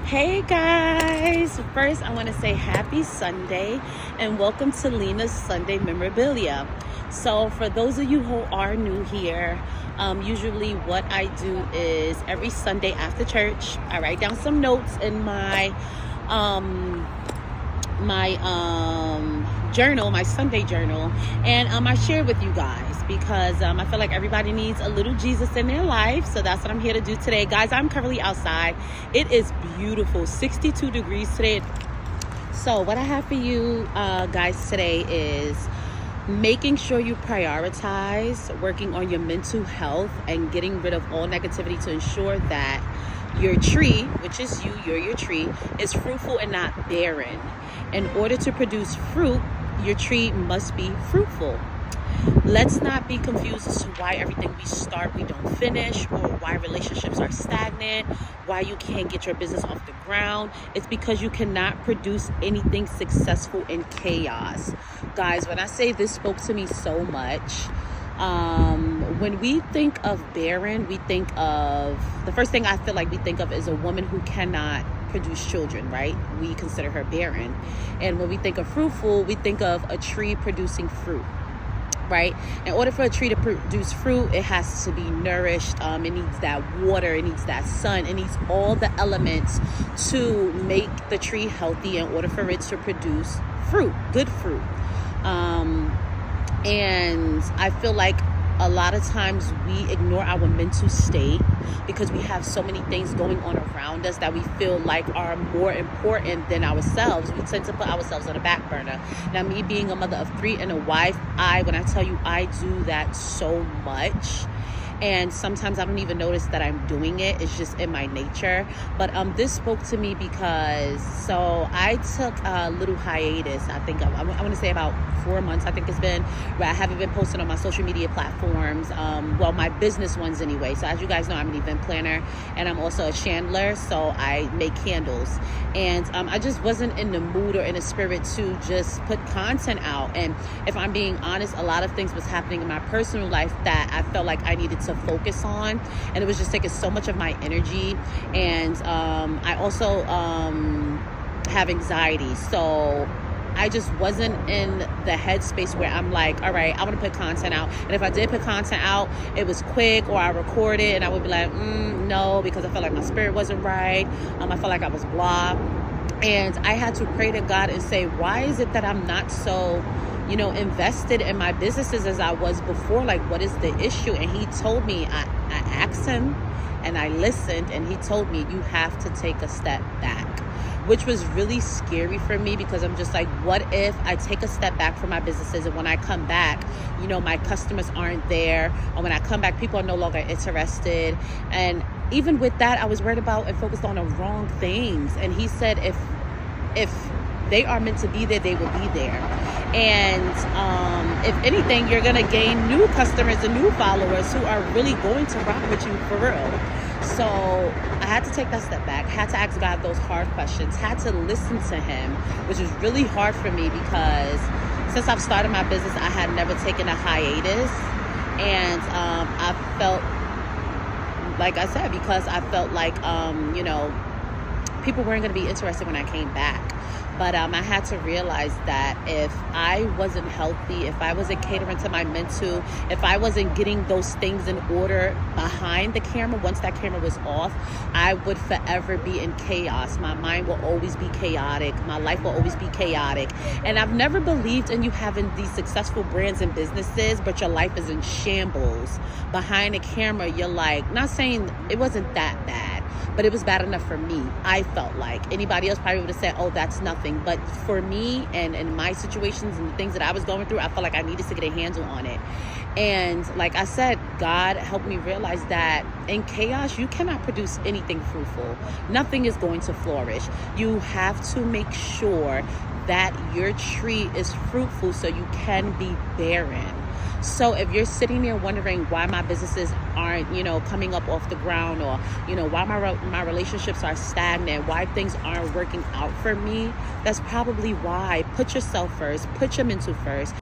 Hey guys, first I want to say happy Sunday and welcome to Lena's Sunday Memorabilia. So for those of you who are new here, usually what I do is every Sunday after church I write down some notes in my journal, my Sunday journal, and I share with you guys because I feel like everybody needs a little Jesus in their life. So that's what I'm here to do today. Guys, I'm currently outside. It is beautiful, 62 degrees today. So what I have for you guys today is making sure you prioritize working on your mental health and getting rid of all negativity to ensure that your tree, which is you're your tree, is fruitful and not barren. In order to produce fruit, your tree must be fruitful. Let's not be confused as to why everything we start we don't finish, or why relationships are stagnant, why you can't get your business off the ground. It's because you cannot produce anything successful in chaos. Guys, when I say this spoke to me so much, when we think of barren, we think of, the first thing I feel like we think of is a woman who cannot produce children, right? We consider her barren. And when we think of fruitful, we think of a tree producing fruit, right? In order for a tree to produce fruit, it has to be nourished. It needs that water, it needs that sun, it needs all the elements to make the tree healthy in order for it to produce fruit, good fruit. And I feel like a lot of times we ignore our mental state because we have so many things going on around us that we feel like are more important than ourselves. We tend to put ourselves on the back burner. Now, me being a mother of 3 and a wife, when I tell you I do that so much. And sometimes I don't even notice that I'm doing it. It's just in my nature. But this spoke to me because, so I took a little hiatus. I think I want to say about 4 months, I think it's been, where I haven't been posting on my social media platforms. Well, my business ones anyway. So as you guys know, I'm an event planner and I'm also a chandler. So I make candles. And I just wasn't in the mood or in the spirit to just put content out. And if I'm being honest, a lot of things was happening in my personal life that I felt like I needed to focus on, and it was just taking so much of my energy. And I also have anxiety, so I just wasn't in the headspace where I'm like, all right, I want to put content out. And if I did put content out, it was quick, or I recorded and I would be like, no, because I felt like my spirit wasn't right. I felt like I was blah. And I had to pray to God and say, why is it that I'm not so invested in my businesses as I was before? Like, what is the issue? And he told me, I asked him and I listened, and he told me, you have to take a step back, which was really scary for me because I'm just like, what if I take a step back from my businesses and when I come back, my customers aren't there, or when I come back, people are no longer interested. And even with that, I was worried about and focused on the wrong things. And he said, if they are meant to be there, they will be there. And if anything, you're going to gain new customers and new followers who are really going to rock with you for real. So I had to take that step back, had to ask God those hard questions, had to listen to him, which was really hard for me because since I've started my business, I had never taken a hiatus. And I felt, like I said, because I felt like, people weren't going to be interested when I came back. But I had to realize that if I wasn't healthy, if I wasn't catering to my mental, if I wasn't getting those things in order behind the camera, once that camera was off, I would forever be in chaos. My mind will always be chaotic. My life will always be chaotic. And I've never believed in you having these successful brands and businesses, but your life is in shambles. Behind the camera, you're like, not saying it wasn't that bad, but it was bad enough for me. I felt like anybody else probably would have said, oh, that's nothing. But for me and my situations and the things that I was going through, I felt like I needed to get a handle on it. And like I said, God helped me realize that in chaos, you cannot produce anything fruitful. Nothing is going to flourish. You have to make sure that your tree is fruitful so you can be barren. So if you're sitting there wondering why my businesses aren't, coming up off the ground, or, why my relationships are stagnant, why things aren't working out for me, that's probably why. Put yourself first, put your mental first.